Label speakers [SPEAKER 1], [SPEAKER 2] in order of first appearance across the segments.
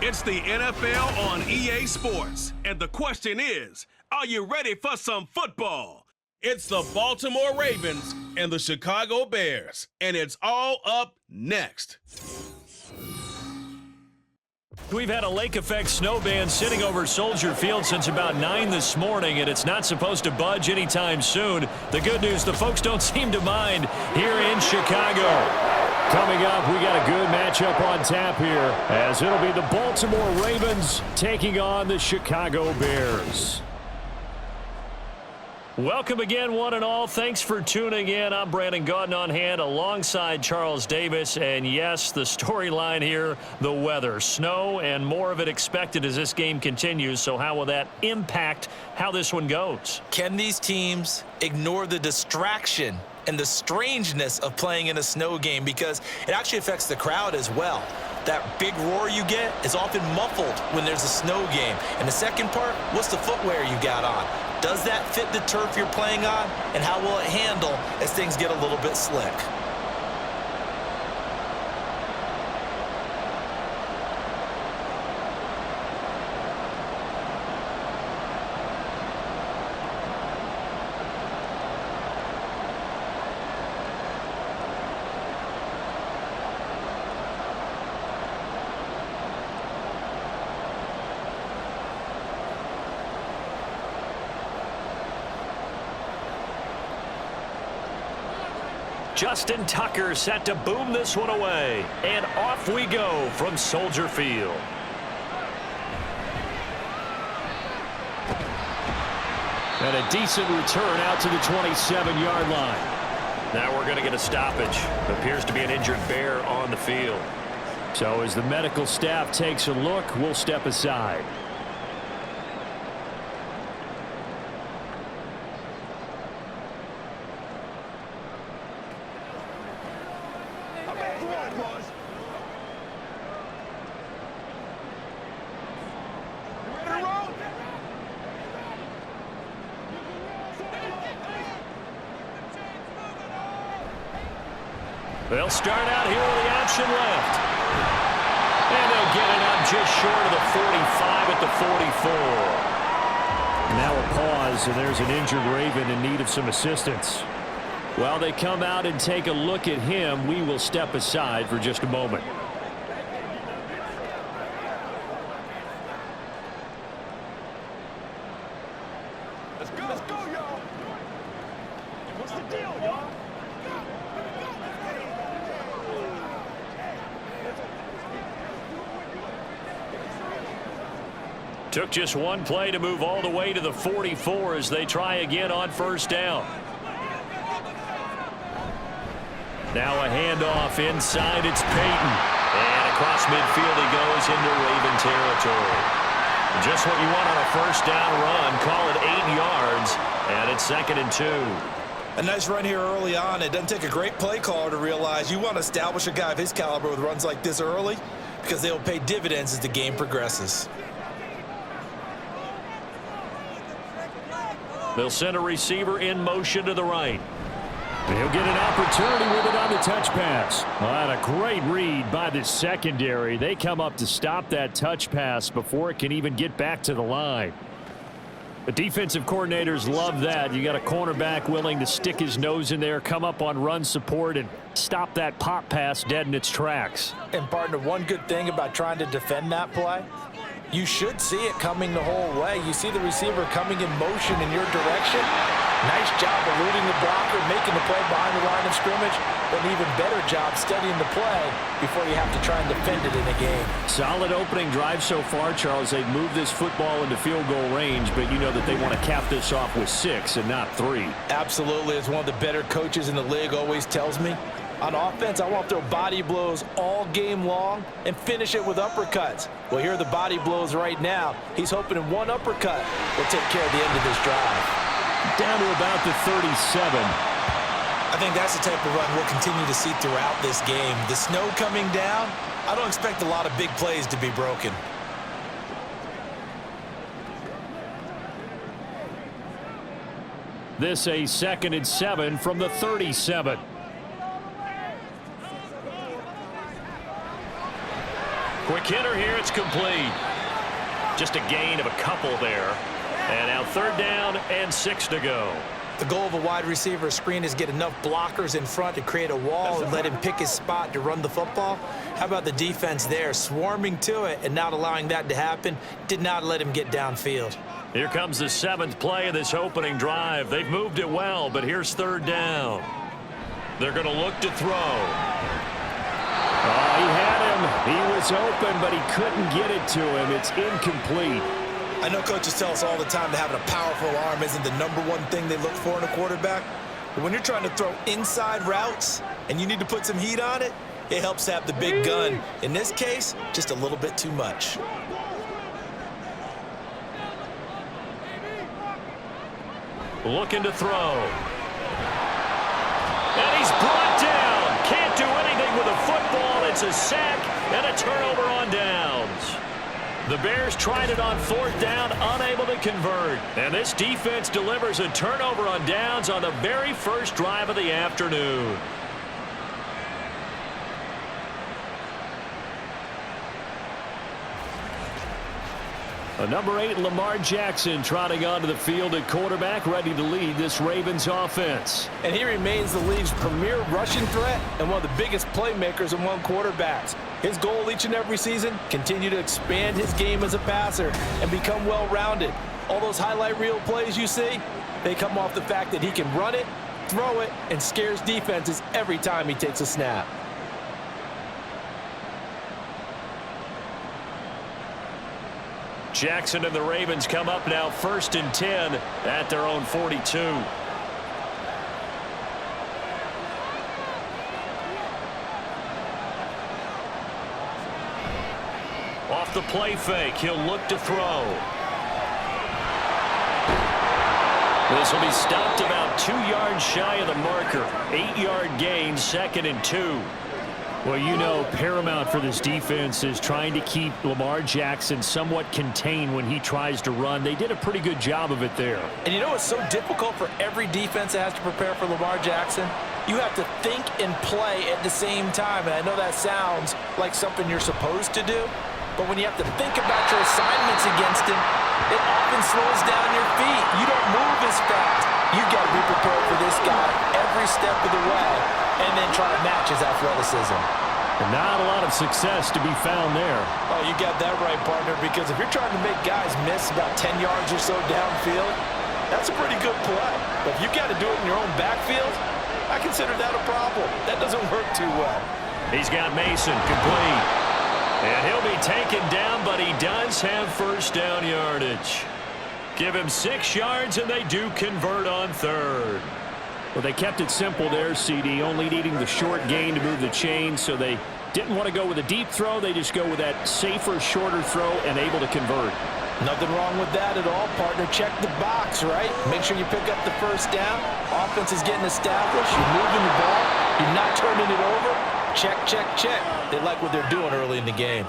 [SPEAKER 1] It's the NFL on EA Sports. And the question is, are you ready for some football? It's the Baltimore Ravens and the Chicago Bears. And it's all up next.
[SPEAKER 2] We've had a lake effect snow band sitting over Soldier Field since about 9 this morning, and it's not supposed to budge anytime soon. The good news, the folks don't seem to mind here in Chicago. Coming up, we got a good matchup on tap here, as it'll be the Baltimore Ravens taking on the Chicago Bears. Welcome again, one and all. Thanks for tuning in. I'm Brandon Gaudin on hand alongside Charles Davis. And yes, the storyline here, the weather. Snow and more of it expected as this game continues. So how will that impact how this one goes?
[SPEAKER 3] Can these teams ignore the distraction and the strangeness of playing in a snow game? Because it actually affects the crowd as well. That big roar you get is often muffled when there's a snow game. And the second part, what's the footwear you got on? Does that fit the turf you're playing on? And how will it handle as things get a little bit slick?
[SPEAKER 2] Justin Tucker set to boom this one away. And off we go from Soldier Field. And a decent return out to the 27-yard line. Now we're going to get a stoppage. Appears to be an injured Bear on the field. So as the medical staff takes a look, we'll step aside. They'll start out here with the option left. And they'll get it up just short of the 45 at the 44. Now a pause, and there's an injured Raven in need of some assistance. While they come out and take a look at him, we will step aside for just a moment.
[SPEAKER 4] Let's go, y'all. What's the deal, y'all?
[SPEAKER 2] Took just one play to move all the way to the 44 as they try again on first down. Now a handoff inside. It's Peyton. And across midfield he goes into Raven territory. Just what you want on a first down run. Call it 8 yards. And it's 2nd and 2.
[SPEAKER 3] A nice run here early on. It doesn't take a great play caller to realize you want to establish a guy of his caliber with runs like this early, because they will pay dividends as the game progresses.
[SPEAKER 2] They'll send a receiver in motion to the right. He'll get an opportunity with it on the touch pass. Well, a great read by the secondary. They come up to stop that touch pass before it can even get back to the line. The defensive coordinators love that. You got a cornerback willing to stick his nose in there, come up on run support, and stop that pop pass dead in its tracks.
[SPEAKER 3] And, partner, one good thing about trying to defend that play, you should see it coming the whole way. You see the receiver coming in motion in your direction. Nice job eluding the blocker, making the play behind the line of scrimmage, but an even better job studying the play before you have to try and defend it in a game.
[SPEAKER 2] Solid opening drive so far, Charles. They've moved this football into field goal range, but you know that they want to cap this off with 6 and not 3.
[SPEAKER 3] Absolutely. As one of the better coaches in the league always tells me, on offense, I want to throw body blows all game long and finish it with uppercuts. Well, here are the body blows right now. He's hoping in one uppercut will take care of the end of this drive.
[SPEAKER 2] Down to about the 37.
[SPEAKER 3] I think that's the type of run we'll continue to see throughout this game. The snow coming down, I don't expect a lot of big plays to be broken.
[SPEAKER 2] This a 2nd and 7 from the 37. Quick hitter here. It's complete. Just a gain of a couple there. And now 3rd down and 6 to go.
[SPEAKER 3] The goal of a wide receiver screen is get enough blockers in front to create a wall and let him pick his spot to run the football. How about the defense there, swarming to it and not allowing that to happen? Did not let him get downfield.
[SPEAKER 2] Here comes the 7th play of this opening drive. They've moved it well, but here's 3rd down. They're going to look to throw. Oh, he had him. He was open, but he couldn't get it to him. It's incomplete.
[SPEAKER 3] I know coaches tell us all the time that having a powerful arm isn't the #1 thing they look for in a quarterback. But when you're trying to throw inside routes and you need to put some heat on it, it helps to have the big gun. In this case, just a little bit too much.
[SPEAKER 2] Looking to throw. And he's brought down. Can't do anything with a football. It's a sack and a turnover on downs. The Bears tried it on 4th down, unable to convert. And this defense delivers a turnover on downs on the very first drive of the afternoon. Number 8, Lamar Jackson, trotting onto the field at quarterback, ready to lead this Ravens offense.
[SPEAKER 5] And he remains the league's premier rushing threat and one of the biggest playmakers among quarterbacks. His goal each and every season, continue to expand his game as a passer and become well-rounded. All those highlight reel plays you see, they come off the fact that he can run it, throw it, and scares defenses every time he takes a snap.
[SPEAKER 2] Jackson and the Ravens come up now 1st and 10 at their own 42. Off the play fake, he'll look to throw. This will be stopped about 2 yards shy of the marker. 8-yard gain, 2nd and 2. Well, you know, paramount for this defense is trying to keep Lamar Jackson somewhat contained when he tries to run. They did a pretty good job of it there.
[SPEAKER 5] And you know what's so difficult for every defense that has to prepare for Lamar Jackson? You have to think and play at the same time. And I know that sounds like something you're supposed to do, but when you have to think about your assignments against him, it often slows down your feet. You don't move as fast. You've got to be prepared for this guy every step of the way and then try to match his athleticism.
[SPEAKER 2] And not a lot of success to be found there.
[SPEAKER 5] Oh, you got that right, partner, because if you're trying to make guys miss about 10 yards or so downfield, that's a pretty good play. But if you've got to do it in your own backfield, I consider that a problem. That doesn't work too well.
[SPEAKER 2] He's got Mason complete. And he'll be taken down, but he does have 1st down yardage. Give him 6 yards, and they do convert on 3rd. Well, they kept it simple there, CD, only needing the short gain to move the chain, so they didn't want to go with a deep throw. They just go with that safer, shorter throw and able to convert.
[SPEAKER 5] Nothing wrong with that at all, partner. Check the box, right? Make sure you pick up the 1st down. Offense is getting established. You're moving the ball. You're not turning it over. Check, check, check. They like what they're doing early in the game.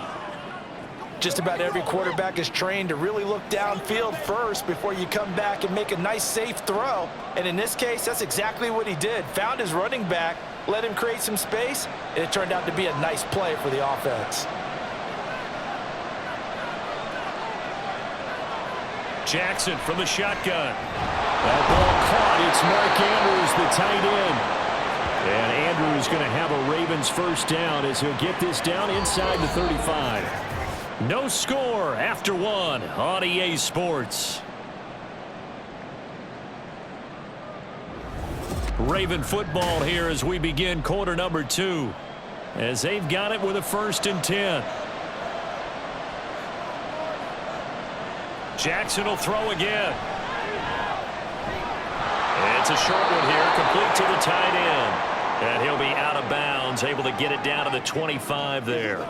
[SPEAKER 5] Just about every quarterback is trained to really look downfield first before you come back and make a nice, safe throw. And in this case, that's exactly what he did. Found his running back, let him create some space, and it turned out to be a nice play for the offense.
[SPEAKER 2] Jackson from the shotgun. That ball caught. It's Mark Andrews, the tight end. And Andrews going to have a Ravens 1st down as he'll get this down inside the 35. No score after 1 on EA Sports. Raven football here as we begin quarter number 2. As they've got it with a 1st and 10. Jackson will throw again. It's a short one here, complete to the tight end. And he'll be out of bounds, able to get it down to the 25 there.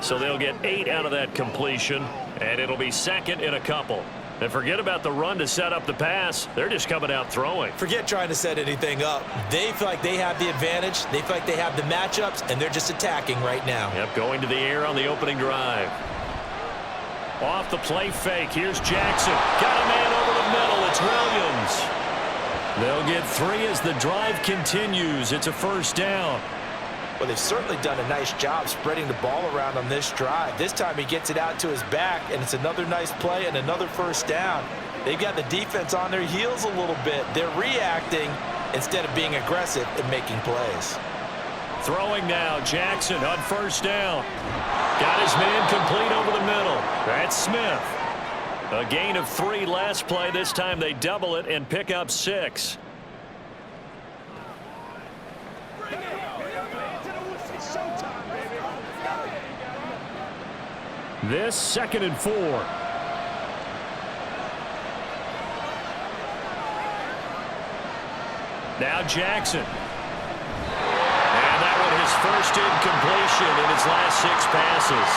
[SPEAKER 2] So they'll get 8 out of that completion, and it'll be 2nd and a couple. And forget about the run to set up the pass. They're just coming out throwing.
[SPEAKER 3] Forget trying to set anything up. They feel like they have the advantage. They feel like they have the matchups, and they're just attacking right now.
[SPEAKER 2] Yep, going to the air on the opening drive. Off the play fake. Here's Jackson. Got a man over the middle. It's Williams. They'll get 3 as the drive continues. It's a 1st down.
[SPEAKER 3] Well, they've certainly done a nice job spreading the ball around on this drive. This time he gets it out to his back, and it's another nice play and another first down. They've got the defense on their heels a little bit. They're reacting instead of being aggressive and making plays.
[SPEAKER 2] Throwing now, Jackson on first down. Got his man complete over the middle. That's Smith. A gain of 3 last play. This time they double it and pick up 6. This 2nd and 4. Now Jackson. And that one his first incompletion in his last 6 passes.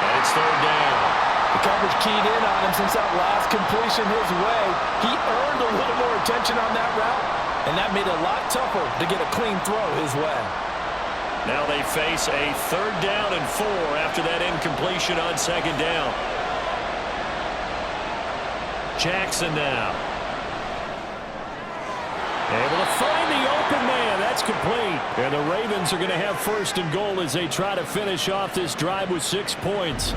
[SPEAKER 2] And it's 3rd down.
[SPEAKER 5] The coverage keyed in on him since that last completion his way. He earned a little more attention on that route, and that made it a lot tougher to get a clean throw his way.
[SPEAKER 2] Now they face a 3rd down and 4 after that incompletion on 2nd down. Jackson now. Able to find the open man. That's complete. And the Ravens are going to have 1st and goal as they try to finish off this drive with 6 points.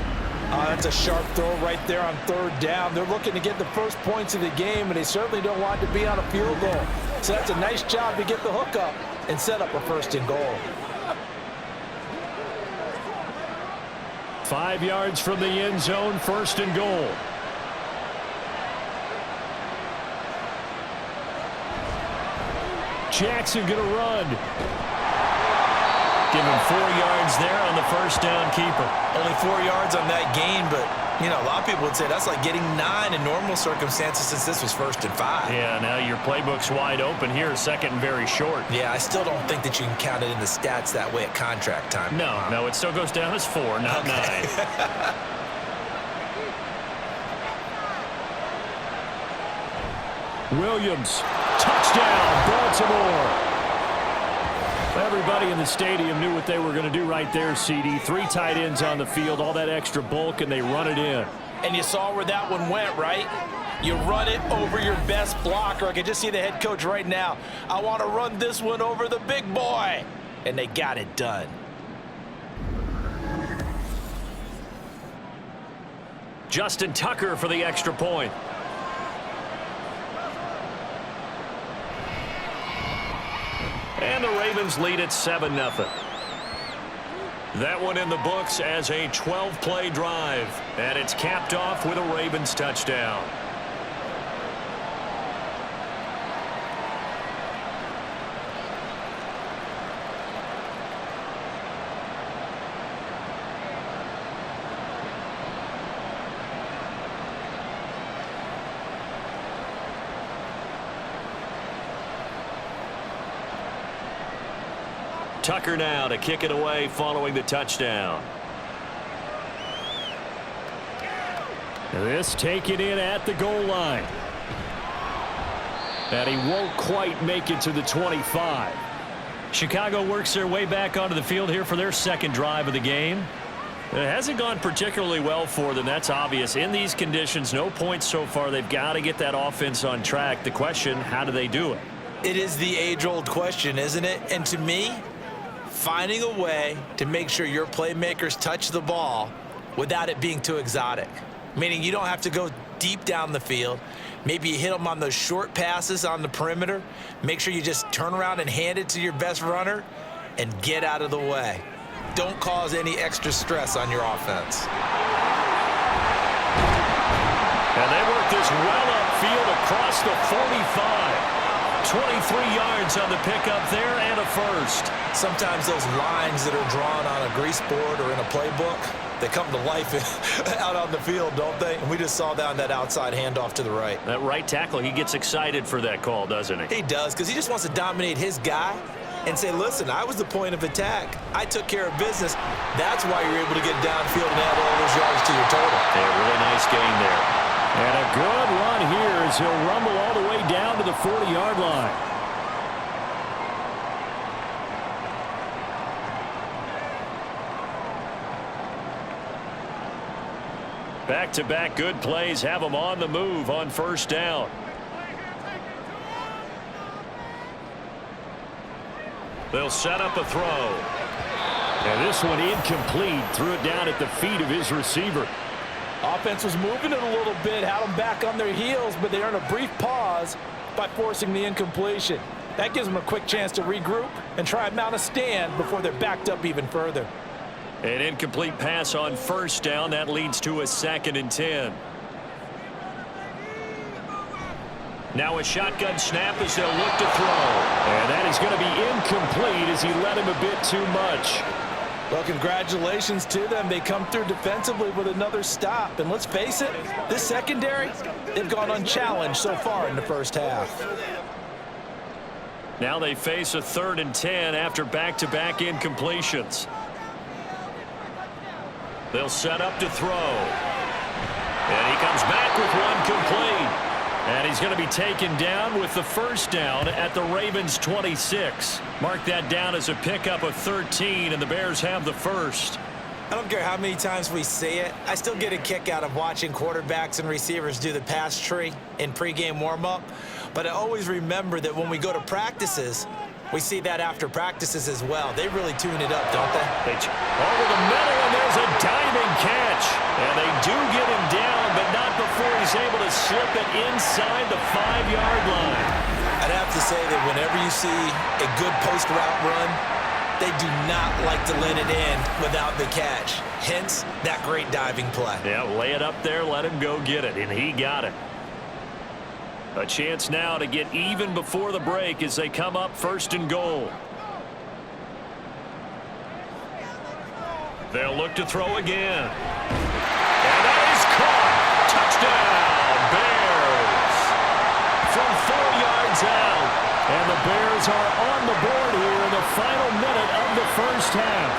[SPEAKER 5] That's a sharp throw right there on 3rd down. They're looking to get the first points of the game, and they certainly don't want to be on a field goal. So that's a nice job to get the hook up and set up a 1st and goal.
[SPEAKER 2] 5 yards from the end zone, 1st and goal. Jackson going to run. Give him 4 yards there on the first down keeper.
[SPEAKER 3] Only 4 yards on that gain, but, you know, a lot of people would say that's like getting 9 in normal circumstances since this was 1st and 5.
[SPEAKER 2] Yeah, now your playbook's wide open here, 2nd and very short.
[SPEAKER 3] Yeah, I still don't think that you can count it in the stats that way at contract time.
[SPEAKER 2] No, it still goes down as 4, not 9. Williams, touchdown, Baltimore. Everybody in the stadium knew what they were going to do right there, CD. 3 tight ends on the field, all that extra bulk, and they run it in.
[SPEAKER 5] And you saw where that one went, right? You run it over your best blocker. I can just see the head coach right now. I want to run this one over the big boy. And they got it done.
[SPEAKER 2] Justin Tucker for the extra point. And the Ravens lead at 7-0. That one in the books as a 12-play drive. And it's capped off with a Ravens touchdown. Tucker now to kick it away following the touchdown. This taken in at the goal line. And he won't quite make it to the 25. Chicago works their way back onto the field here for their 2nd drive of the game. It hasn't gone particularly well for them. That's obvious. In these conditions, no points so far. They've got to get that offense on track. The question, how do they do it?
[SPEAKER 3] It is the age-old question, isn't it? And to me, finding a way to make sure your playmakers touch the ball without it being too exotic. Meaning you don't have to go deep down the field. Maybe you hit them on those short passes on the perimeter. Make sure you just turn around and hand it to your best runner and get out of the way. Don't cause any extra stress on your offense.
[SPEAKER 2] And they work this well upfield across the 45. 23 yards on the pickup there and a first.
[SPEAKER 3] Sometimes those lines that are drawn on a grease board or in a playbook, they come to life out on the field, don't they? And we just saw that on that outside handoff to the right.
[SPEAKER 2] That right tackle, he gets excited for that call, doesn't he?
[SPEAKER 3] He does, because he just wants to dominate his guy and say, listen, I was the point of attack. I took care of business. That's why you're able to get downfield and add all those yards to your total.
[SPEAKER 2] Yeah, really nice gain there. And a good run here as he'll rumble all the way down to the 40-yard line. Back-to-back good plays have them on the move on first down. They'll set up a throw. And this one incomplete. Threw it down at the feet of his receiver.
[SPEAKER 5] Offense was moving it a little bit, had them back on their heels, but they earned a brief pause by forcing the incompletion. That gives them a quick chance to regroup and try and mount a stand before they're backed up even further.
[SPEAKER 2] An incomplete pass on first down. That leads to a 2nd and 10. Now a shotgun snap as they'll look to throw. And that is going to be incomplete as he let him a bit too much.
[SPEAKER 5] Well, congratulations to them. They come through defensively with another stop. And let's face it, this secondary, they've gone unchallenged so far in the first half.
[SPEAKER 2] Now they face a 3rd and 10 after back-to-back incompletions. They'll set up to throw. And he comes back with one complete. And he's going to be taken down with the first down at the Ravens' 26. Mark that down as a pickup of 13, and the Bears have the first.
[SPEAKER 3] I don't care how many times we see it. I still get a kick out of watching quarterbacks and receivers do the pass tree in pregame warm-up. But I always remember that when we go to practices, we see that after practices as well. They really tune it up, don't they?
[SPEAKER 2] Over the middle, and there's a diving catch. And they do get him down, but not before he's able to slip it inside the 5-yard line.
[SPEAKER 3] I'd have to say that whenever you see a good post route run, they do not like to let it in without the catch. Hence, that great diving play.
[SPEAKER 2] Yeah, lay it up there, let him go get it, and he got it. A chance now to get even before the break as they come up 1st and goal. They'll look to throw again. And that is caught. Touchdown, Bears. From 4 yards out. And the Bears are on the board here in the final minute of the first half.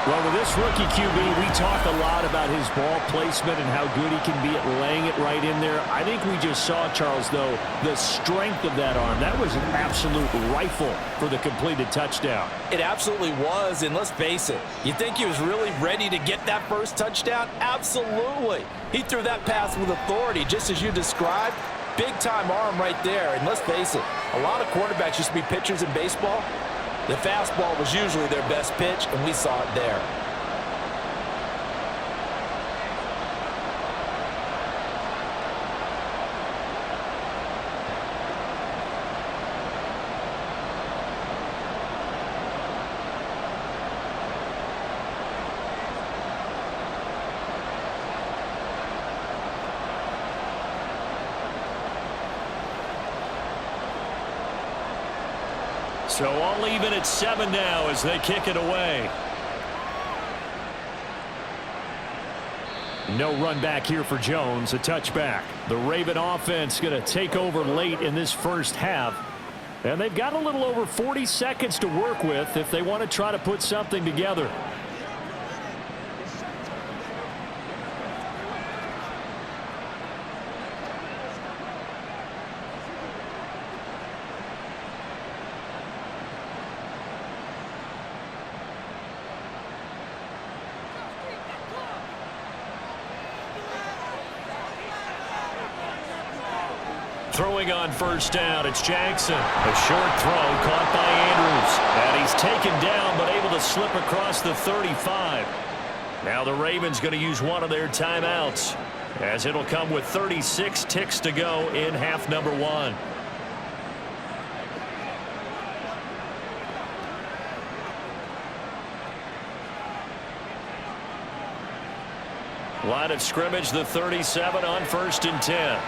[SPEAKER 2] Well, with this rookie QB, we talk a lot about his ball placement and how good he can be at laying it right in there. I think we just saw, Charles, though, the strength of that arm. That was an absolute rifle for the completed touchdown.
[SPEAKER 5] It absolutely was, and let's face it, you think he was really ready to get that first touchdown? Absolutely. He threw that pass with authority, just as you described. Big-time arm right there, and let's face it, a lot of quarterbacks used to be pitchers in baseball. The fastball was usually their best pitch, and we saw it there.
[SPEAKER 2] So all even at 7 now as they kick it away. No run back here for Jones, a touchback. The Raven offense going to take over late in this first half. And they've got a little over 40 seconds to work with if they want to try to put something together. Throwing on first down, it's Jackson. A short throw caught by Andrews. And he's taken down but able to slip across the 35. Now the Ravens going to use one of their timeouts as it'll come with 36 ticks to go in half number 1. Line of scrimmage, the 37 on 1st and 10.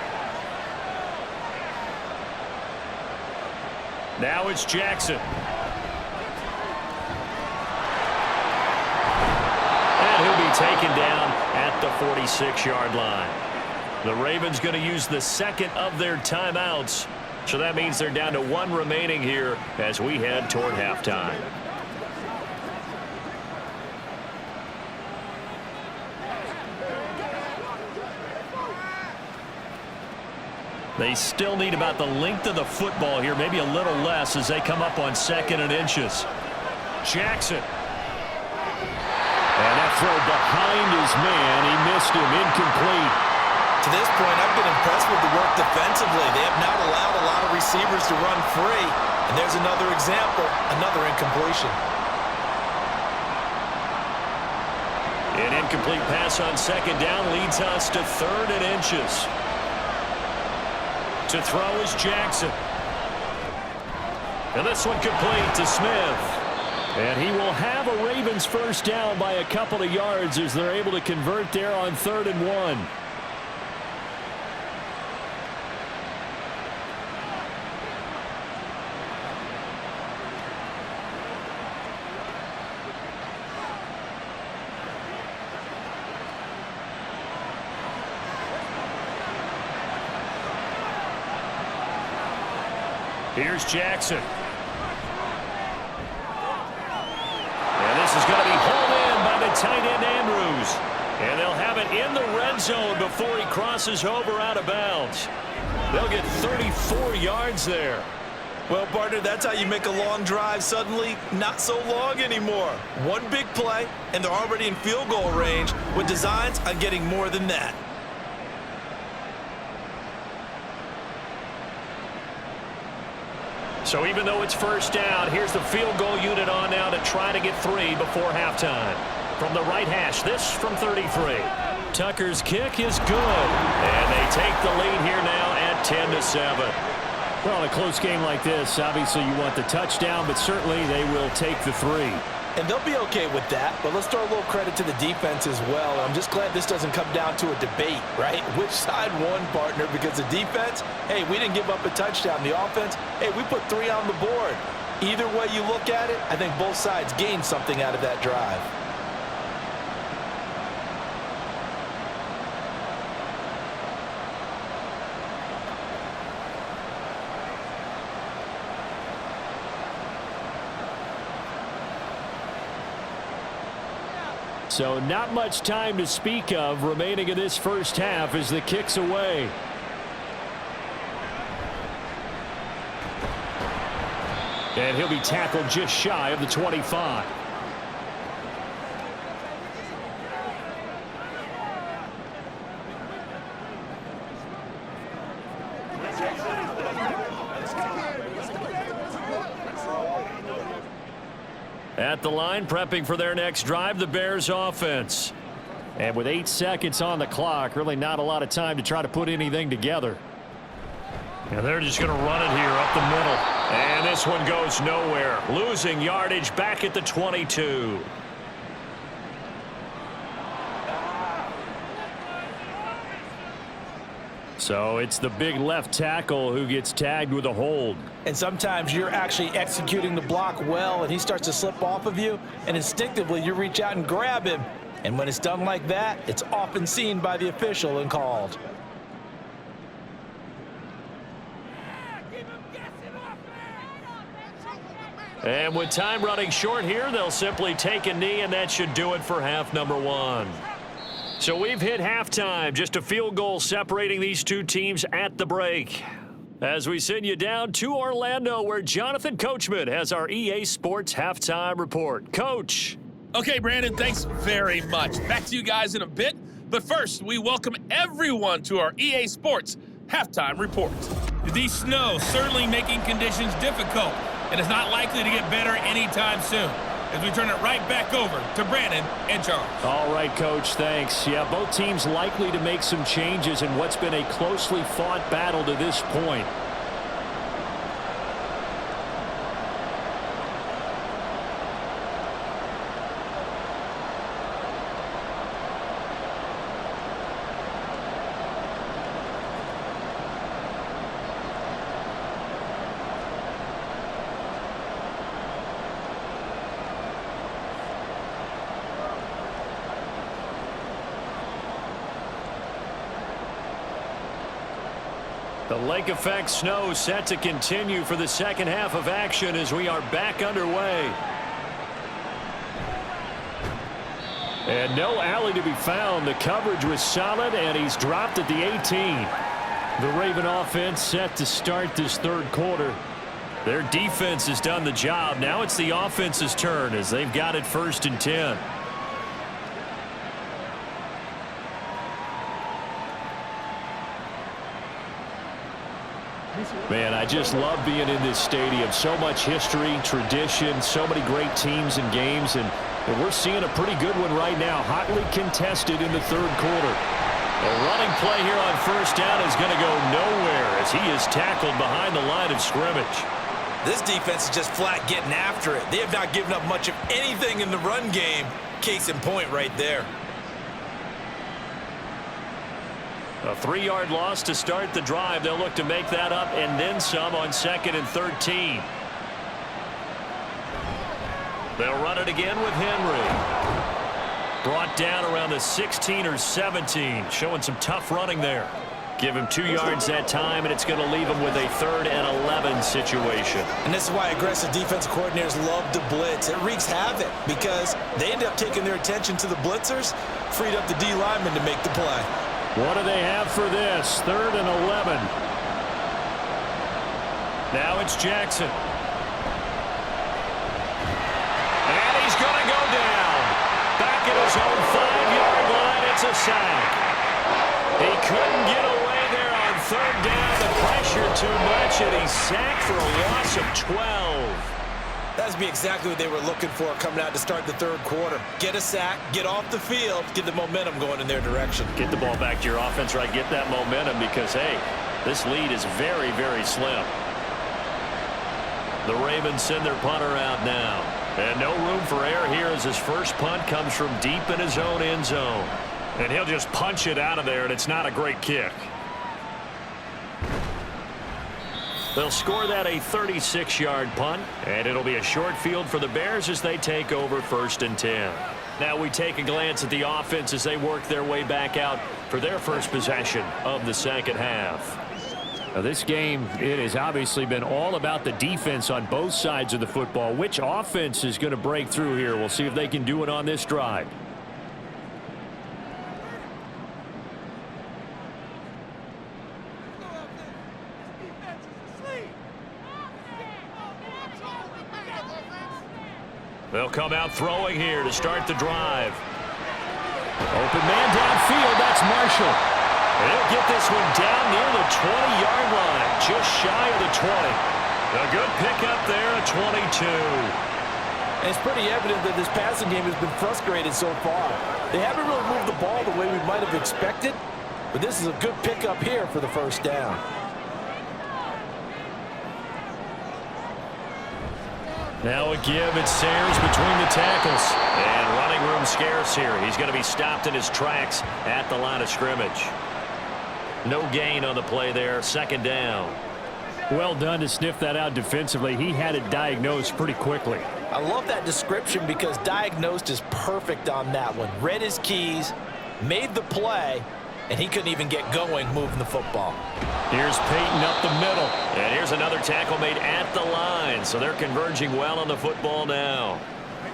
[SPEAKER 2] Now it's Jackson. And he'll be taken down at the 46-yard line. The Ravens going to use the second of their timeouts. So that means they're down to 1 remaining here as we head toward halftime. They still need about the length of the football here, maybe a little less as they come up on 2nd and inches. Jackson. And that throw behind his man. He missed him. Incomplete.
[SPEAKER 3] To this point, I've been impressed with the work defensively. They have not allowed a lot of receivers to run free. And there's another example, another incompletion.
[SPEAKER 2] An incomplete pass on second down leads us to 3rd and inches. To throw is Jackson. And this one complete to Smith. And he will have a Ravens first down by a couple of yards as they're able to convert there on 3rd and 1. Here's Jackson. And this is going to be hauled in by the tight end Andrews. And they'll have it in the red zone before he crosses over out of bounds. They'll get 34 yards there.
[SPEAKER 3] Well, partner, that's how you make a long drive suddenly not so long anymore. One big play, and they're already in field goal range with designs on getting more than that.
[SPEAKER 2] So even though it's first down, here's the field goal unit on now to try to get 3 before halftime. From the right hash, this from 33. Tucker's kick is good. And they take the lead here now at 10-7. Well, in a close game like this, obviously you want the touchdown, but certainly they will take the 3.
[SPEAKER 5] And they'll be okay with that, but let's throw a little credit to the defense as well. I'm just glad this doesn't come down to a debate, right? Which side won, partner? Because the defense, hey, we didn't give up a touchdown. The offense, hey, we put 3 on the board. Either way you look at it, I think both sides gained something out of that drive.
[SPEAKER 2] So not much time to speak of remaining in this first half as the kick's away. And he'll be tackled just shy of the 25. At the line, prepping for their next drive, the Bears offense. And with 8 seconds on the clock, really not a lot of time to try to put anything together. And they're just going to run it here up the middle. And this one goes nowhere. Losing yardage back at the 22. So it's the big left tackle who gets tagged with a hold.
[SPEAKER 5] And sometimes you're actually executing the block well, and he starts to slip off of you, and instinctively you reach out and grab him. And when it's done like that, it's often seen by the official and called.
[SPEAKER 2] And with time running short here, they'll simply take a knee, and that should do it for half number 1. So we've hit halftime, just a field goal separating these two teams at the break. As we send you down to Orlando, where Jonathan Coachman has our EA Sports halftime report. Coach.
[SPEAKER 6] Okay, Brandon, thanks very much. Back to you guys in a bit. But first, we welcome everyone to our EA Sports halftime report. The snow certainly making conditions difficult, and it's not likely to get better anytime soon. As we turn it right back over to Brandon and Charles.
[SPEAKER 2] All right, Coach, thanks. Yeah, both teams likely to make some changes in what's been a closely fought battle to this point. The lake effect snow set to continue for the second half of action as we are back underway. And no alley to be found. The coverage was solid, and he's dropped at the 18. The Raven offense set to start this third quarter. Their defense has done the job. Now it's the offense's turn as they've got it 1st and 10. Man, I just love being in this stadium. So much history, tradition, so many great teams and games, and we're seeing a pretty good one right now, hotly contested in the third quarter. A running play here on first down is going to go nowhere as he is tackled behind the line of scrimmage.
[SPEAKER 3] This defense is just flat getting after it. They have not given up much of anything in the run game. Case in point right there.
[SPEAKER 2] A 3-yard loss to start the drive. They'll look to make that up and then some on 2nd and 13. They'll run it again with Henry. Brought down around the 16 or 17. Showing some tough running there. Give him 2 yards that time, and it's going to leave him with a 3rd and 11 situation.
[SPEAKER 3] And this is why aggressive defensive coordinators love to blitz. It wreaks havoc because they end up taking their attention to the blitzers, freed up the D lineman to make the play.
[SPEAKER 2] What do they have for this? 3rd and 11. Now it's Jackson. And he's going to go down. Back at his own 5-yard line, it's a sack. He couldn't get away there on 3rd down. The pressure too much, and he's sacked for a loss of 12.
[SPEAKER 3] That's be exactly what they were looking for coming out to start the third quarter. Get a sack, get off the field, get the momentum going in their direction.
[SPEAKER 2] Get the ball back to your offense, right? Get that momentum because, hey, this lead is very, very slim. The Ravens send their punter out now. And no room for error here as his first punt comes from deep in his own end zone. And he'll just punch it out of there, and it's not a great kick. They'll score that a 36-yard punt, and it'll be a short field for the Bears as they take over 1st and 10. Now we take a glance at the offense as they work their way back out for their first possession of the second half. Now this game, it has obviously been all about the defense on both sides of the football. Which offense is going to break through here? We'll see if they can do it on this drive. They'll come out throwing here to start the drive. Open man downfield, that's Marshall. And he'll get this one down near the 20-yard line, just shy of the 20. A good pickup there at 22.
[SPEAKER 5] And it's pretty evident that this passing game has been frustrated so far. They haven't really moved the ball the way we might have expected, but this is a good pickup here for the first down.
[SPEAKER 2] Now a give, it's Sayers between the tackles. And running room scarce here. He's going to be stopped in his tracks at the line of scrimmage. No gain on the play there, 2nd down. Well done to sniff that out defensively. He had it diagnosed pretty quickly.
[SPEAKER 5] I love that description because diagnosed is perfect on that one. Read his keys, made the play, and he couldn't even get going moving the football.
[SPEAKER 2] Here's Peyton up the middle. And here's another tackle made at the line. So they're converging well on the football now.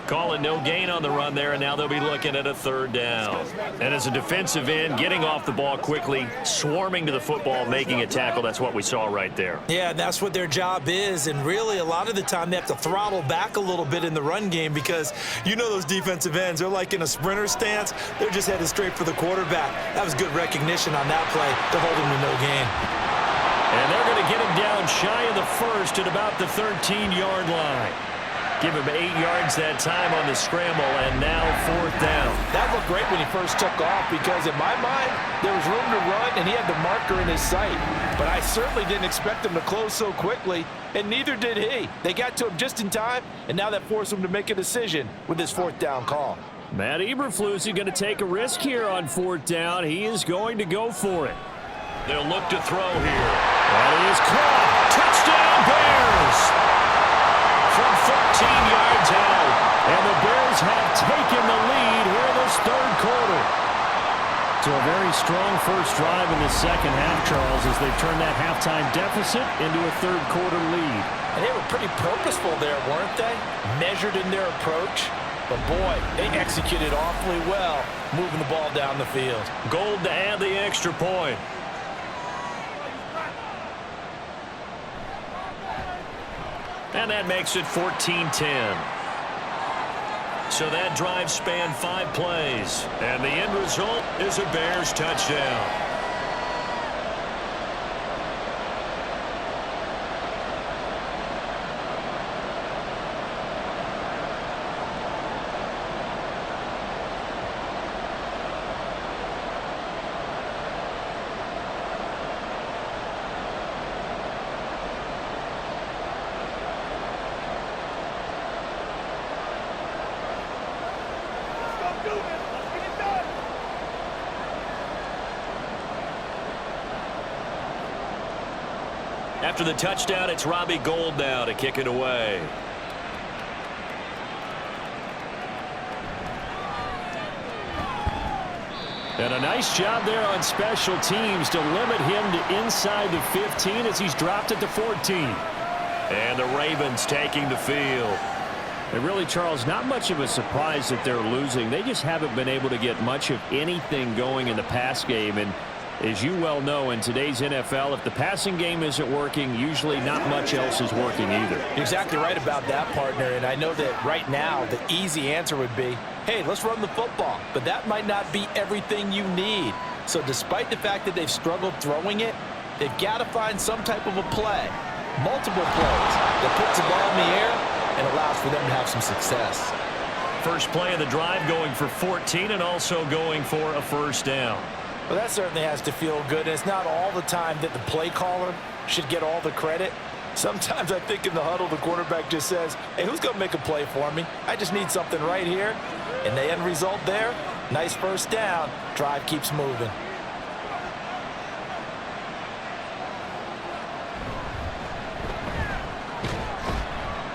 [SPEAKER 2] Calling no gain on the run there, and now they'll be looking at a 3rd down. And as a defensive end, getting off the ball quickly, swarming to the football, making a tackle, that's what we saw right there.
[SPEAKER 3] Yeah, that's what their job is, and really a lot of the time they have to throttle back a little bit in the run game because you know those defensive ends, they're like in a sprinter stance. They're just headed straight for the quarterback. That was good recognition on that play to hold him to no gain.
[SPEAKER 2] And they're going to get him down shy of the 1st at about the 13-yard line. Give him 8 yards that time on the scramble, and now 4th down.
[SPEAKER 5] That looked great when he first took off because in my mind, there was room to run, and he had the marker in his sight. But I certainly didn't expect him to close so quickly, and neither did he. They got to him just in time, and now that forced him to make a decision with his 4th down call.
[SPEAKER 2] Matt Eberflus is going to take a risk here on 4th down. He is going to go for it. They'll look to throw here. And he is caught. Touchdown, Bears! From 14 yards out. And the Bears have taken the lead here in this third quarter. So a very strong first drive in the second half, Charles, as they turn that halftime deficit into a third quarter lead.
[SPEAKER 5] And they were pretty purposeful there, weren't they? Measured in their approach. But boy, they executed awfully well, moving the ball down the field.
[SPEAKER 2] Gold to add the extra point. And that makes it 14-10. So that drive spanned 5 plays. And the end result is a Bears touchdown. After the touchdown, it's Robbie Gould now to kick it away. And a nice job there on special teams to limit him to inside the 15 as he's dropped it to 14. And the Ravens taking the field. And really, Charles, not much of a surprise that they're losing. They just haven't been able to get much of anything going in the pass game. And as you well know, in today's NFL, if the passing game isn't working, usually not much else is working either.
[SPEAKER 5] You're exactly right about that, partner. And I know that right now the easy answer would be, hey, let's run the football. But that might not be everything you need. So despite the fact that they've struggled throwing it, they've got to find some type of a play, multiple plays that puts the ball in the air and allows for them to have some success.
[SPEAKER 2] First play of the drive going for 14 and also going for a first down.
[SPEAKER 5] Well, that certainly has to feel good. And it's not all the time that the play caller should get all the credit. Sometimes I think in the huddle, the quarterback just says, hey, who's going to make a play for me? I just need something right here. And the end result there, nice first down. Drive keeps moving.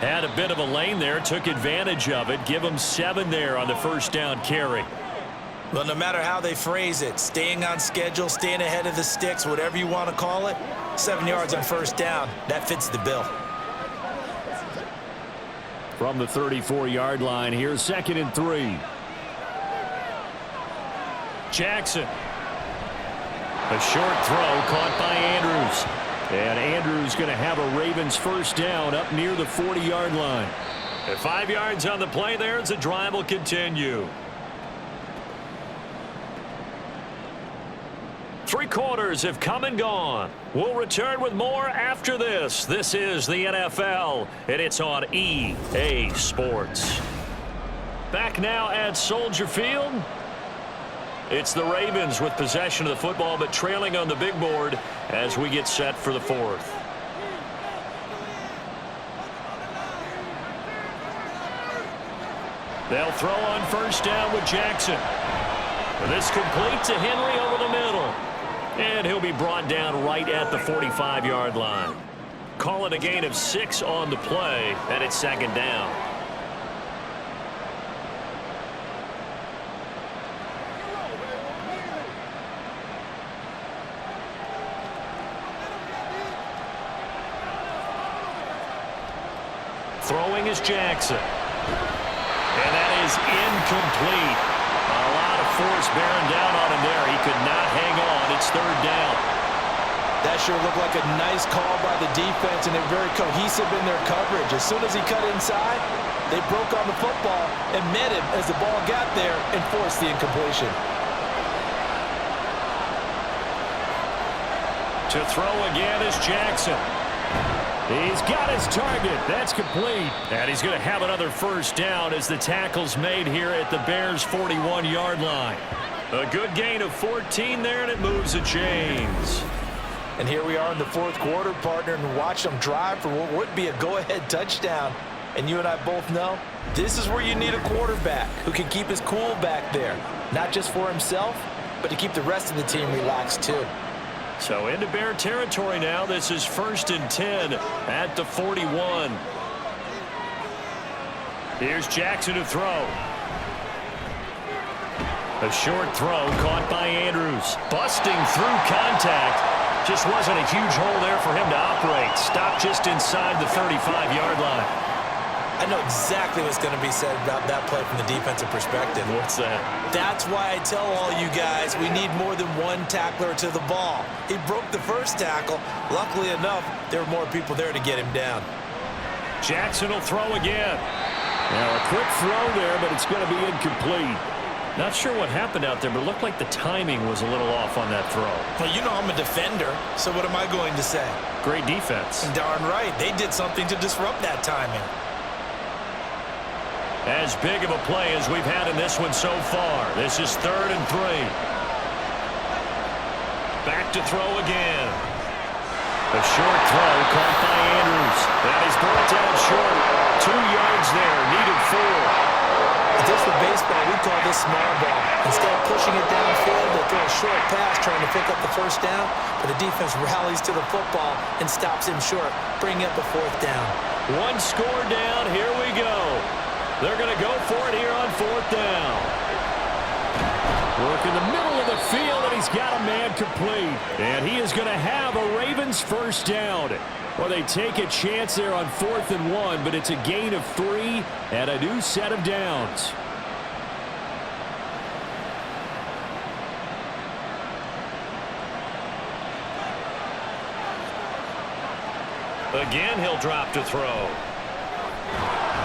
[SPEAKER 2] Had a bit of a lane there, took advantage of it. Give them 7 there on the first down carry.
[SPEAKER 3] Well, no matter how they phrase it, staying on schedule, staying ahead of the sticks, whatever you want to call it, 7 yards on first down, that fits the bill.
[SPEAKER 2] From the 34-yard line, here's 2nd and 3. Jackson. A short throw caught by Andrews. And Andrews going to have a Ravens first down up near the 40-yard line. And 5 yards on the play there as the drive will continue. 3 quarters have come and gone. We'll return with more after this. This is the NFL, and it's on EA Sports. Back now at Soldier Field. It's the Ravens with possession of the football, but trailing on the big board as we get set for the 4th. They'll throw on first down with Jackson. And this complete to Henry over the middle. And he'll be brought down right at the 45-yard line. Call it a gain of 6 on the play, and it's 2nd down. Throwing is Jackson. And that is incomplete. A lot of force bearing down on him there. He could not hang on. It's 3rd down.
[SPEAKER 5] That sure looked like a nice call by the defense, and they're very cohesive in their coverage. As soon as he cut inside, they broke on the football and met him as the ball got there and forced the incompletion.
[SPEAKER 2] To throw again is Jackson. He's got his target. That's complete. And he's going to have another first down as the tackle's made here at the Bears' 41-yard line. A good gain of 14 there, and it moves the chains.
[SPEAKER 5] And here we are in the 4th quarter, partner, and watch them drive for what would be a go-ahead touchdown. And you and I both know this is where you need a quarterback who can keep his cool back there, not just for himself, but to keep the rest of the team relaxed too.
[SPEAKER 2] So into Bear territory now. This is 1st and 10 at the 41. Here's Jackson to throw. A short throw caught by Andrews. Busting through contact. Just wasn't a huge hole there for him to operate. Stopped just inside the 35-yard line.
[SPEAKER 3] I know exactly what's going to be said about that play from the defensive perspective.
[SPEAKER 2] What's that?
[SPEAKER 3] That's why I tell all you guys we need more than one tackler to the ball. He broke the first tackle. Luckily enough, there were more people there to get him down.
[SPEAKER 2] Jackson will throw again. Now a quick throw there, but it's going to be incomplete. Not sure what happened out there, but it looked like the timing was a little off on that throw.
[SPEAKER 3] Well, you know I'm a defender, so what am I going to say?
[SPEAKER 2] Great defense.
[SPEAKER 3] Darn right. They did something to disrupt that timing.
[SPEAKER 2] As big of a play as we've had in this one so far. This is 3rd and 3. Back to throw again. A short throw caught by Andrews. That is brought down short. 2 yards there. Needed 4.
[SPEAKER 5] If this were baseball, we call this small ball.
[SPEAKER 3] Instead of pushing it downfield, they throw a short pass trying to pick up the first down, but the defense rallies to the football and stops him short, bringing up a fourth down.
[SPEAKER 2] One score down. Here we go. They're going to go for it here on fourth down. Work in the middle of the field, and he's got a man complete. And he is going to have a Ravens first down. Well, they take a chance there on 4th and 1, but it's a gain of 3 and a new set of downs. Again, he'll drop to throw.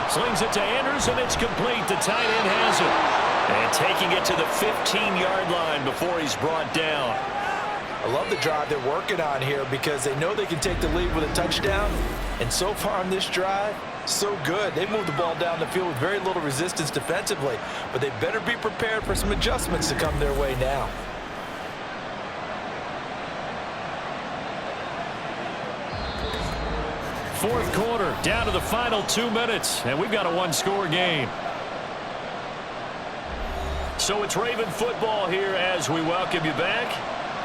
[SPEAKER 2] Slings it to Andrews, and it's complete. The tight end has it. And taking it to the 15-yard line before he's brought down.
[SPEAKER 3] I love the drive they're working on here because they know they can take the lead with a touchdown. And so far on this drive, so good. They moved the ball down the field with very little resistance defensively, but they better be prepared for some adjustments to come their way now.
[SPEAKER 2] Fourth quarter, down to the final 2 minutes, and we've got a one-score game. So it's Raven football here as we welcome you back.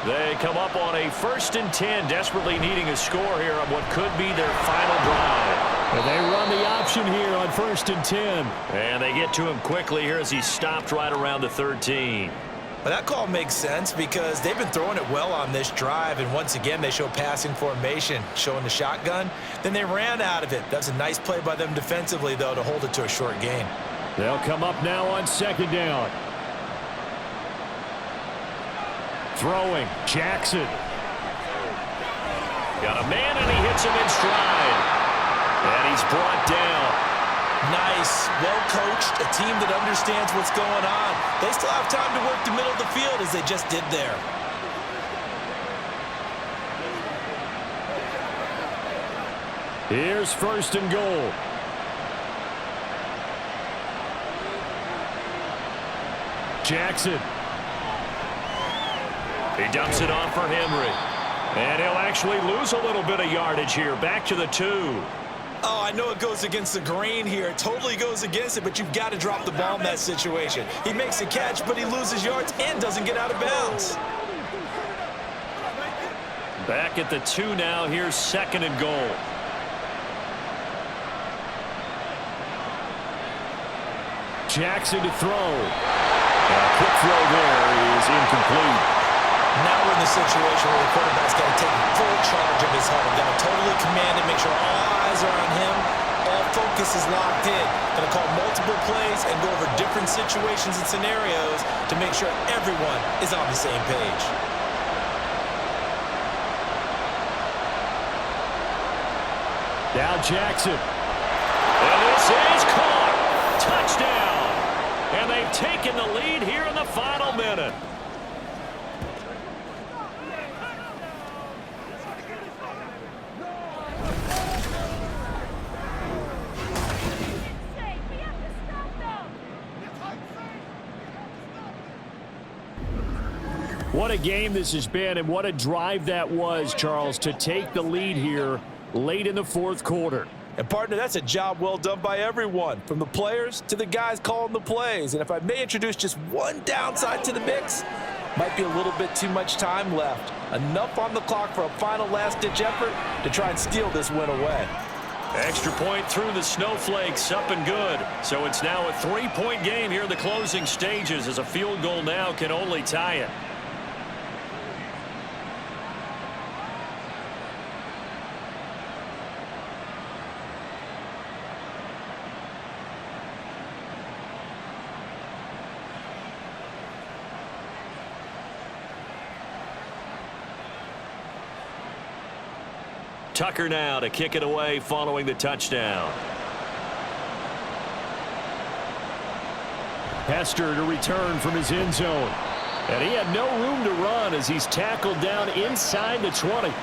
[SPEAKER 2] They come up on a 1st and 10, desperately needing a score here on what could be their final drive. And they run the option here on 1st and 10. And they get to him quickly here as he stopped right around the 13.
[SPEAKER 3] Well, that call makes sense because they've been throwing it well on this drive, and once again they show passing formation, showing the shotgun. Then they ran out of it. That's a nice play by them defensively, though, to hold it to a short gain.
[SPEAKER 2] They'll come up now on 2nd down. Throwing, Jackson. Got a man, and he hits him in stride. And he's brought down.
[SPEAKER 3] Nice, well-coached, a team that understands what's going on. They still have time to work the middle of the field as they just did there.
[SPEAKER 2] Here's 1st and goal. Jackson. He dumps it off for Henry. And he'll actually lose a little bit of yardage here. Back to the 2.
[SPEAKER 3] Oh, I know it goes against the grain here. It totally goes against it, but you've got to drop the ball in that situation. He makes a catch, but he loses yards and doesn't get out of bounds.
[SPEAKER 2] Back at the 2 now. Here's 2nd and goal. Jackson to throw. Quick throw there is incomplete.
[SPEAKER 3] Now we're in the situation where the quarterback's got to take full charge of his huddle. Got to totally command it, make sure all eyes are on him. All focus is locked in. Going to call multiple plays and go over different situations and scenarios to make sure everyone is on the same page.
[SPEAKER 2] Now Jackson. And this is caught. Touchdown. And they've taken the lead here in the final minute. What a game this has been, and what a drive that was, Charles, to take the lead here late in the 4th quarter.
[SPEAKER 5] And, partner, that's a job well done by everyone, from the players to the guys calling the plays. And if I may introduce just one downside to the mix, might be a little bit too much time left. Enough on the clock for a final last-ditch effort to try and steal this win away.
[SPEAKER 2] Extra point through the snowflakes, up and good. So it's now a 3-point game here in the closing stages, as a field goal now can only tie it. Tucker now to kick it away following the touchdown. Hester to return from his end zone. And he had no room to run as he's tackled down inside the 20.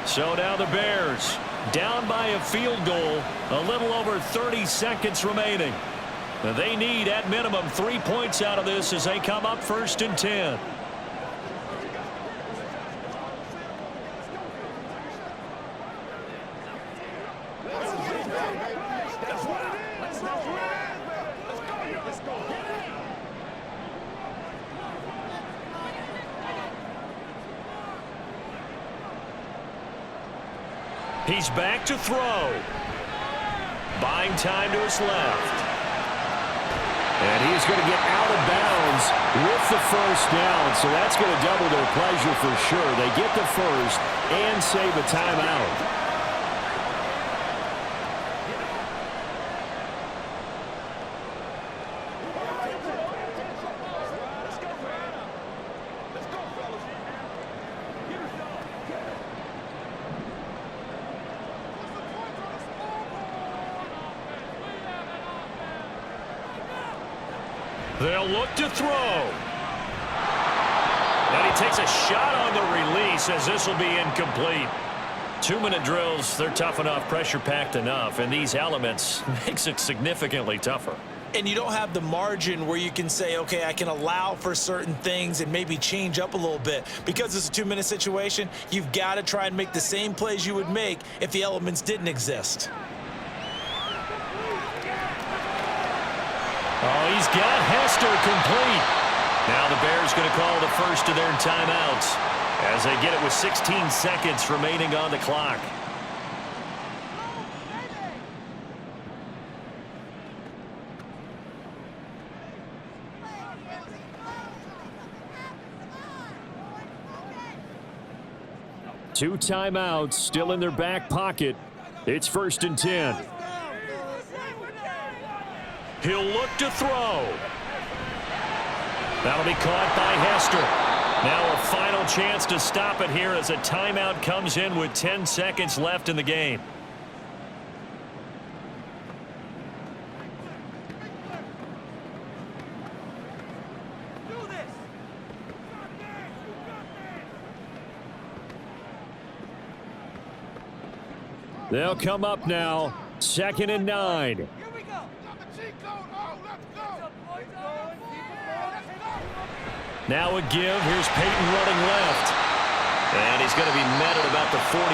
[SPEAKER 2] So now the Bears down by a field goal, a little over 30 seconds remaining. They need at minimum 3 points out of this as they come up 1st and 10. He's back to throw. Buying time to his left. And he's going to get out of bounds with the first down, so that's going to double their pleasure for sure. They get the first and save a timeout. They'll look to throw. And he takes a shot on the release as this will be incomplete. 2-minute drills, they're tough enough, pressure-packed enough, and these elements makes it significantly tougher.
[SPEAKER 3] And you don't have the margin where you can say, okay, I can allow for certain things and maybe change up a little bit. Because it's a 2-minute situation, you've got to try and make the same plays you would make if the elements didn't exist.
[SPEAKER 2] Oh, he's got Hester complete. Now the Bears going to call the first of their timeouts as they get it with 16 seconds remaining on the clock. Two timeouts still in their back pocket. It's 1st and 10. He'll look to throw. That'll be caught by Hester. Now a final chance to stop it here as a timeout comes in with 10 seconds left in the game. They'll come up now, 2nd and 9. Now a give. Here's Peyton running left. And he's going to be met at about the 43.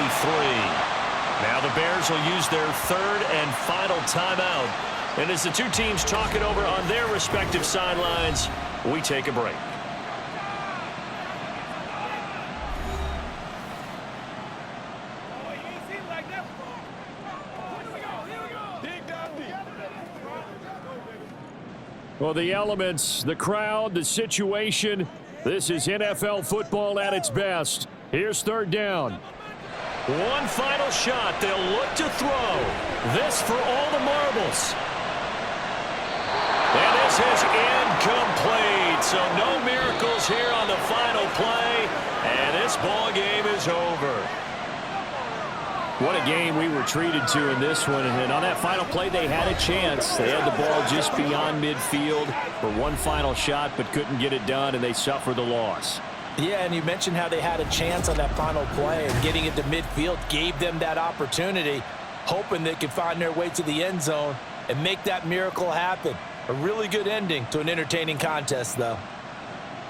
[SPEAKER 2] Now the Bears will use their 3rd and final timeout. And as the two teams talk it over on their respective sidelines, we take a break. Well, the elements, the crowd, the situation, this is NFL football at its best. Here's 3rd down. One final shot. They'll look to throw. This for all the marbles. And this is incomplete. So no miracles here on the final play. And this ball game is over. What a game we were treated to in this one. And on that final play, they had a chance. They had the ball just beyond midfield for one final shot, but couldn't get it done, and they suffer the loss.
[SPEAKER 3] Yeah, and you mentioned how they had a chance on that final play, and getting it to midfield gave them that opportunity, hoping they could find their way to the end zone and make that miracle happen. A really good ending to an entertaining contest, though.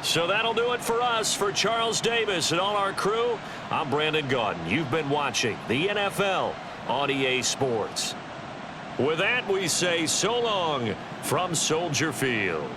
[SPEAKER 2] So that'll do it for us. For Charles Davis and all our crew, I'm Brandon Gaudin. You've been watching the NFL on EA Sports. With that, we say so long from Soldier Field.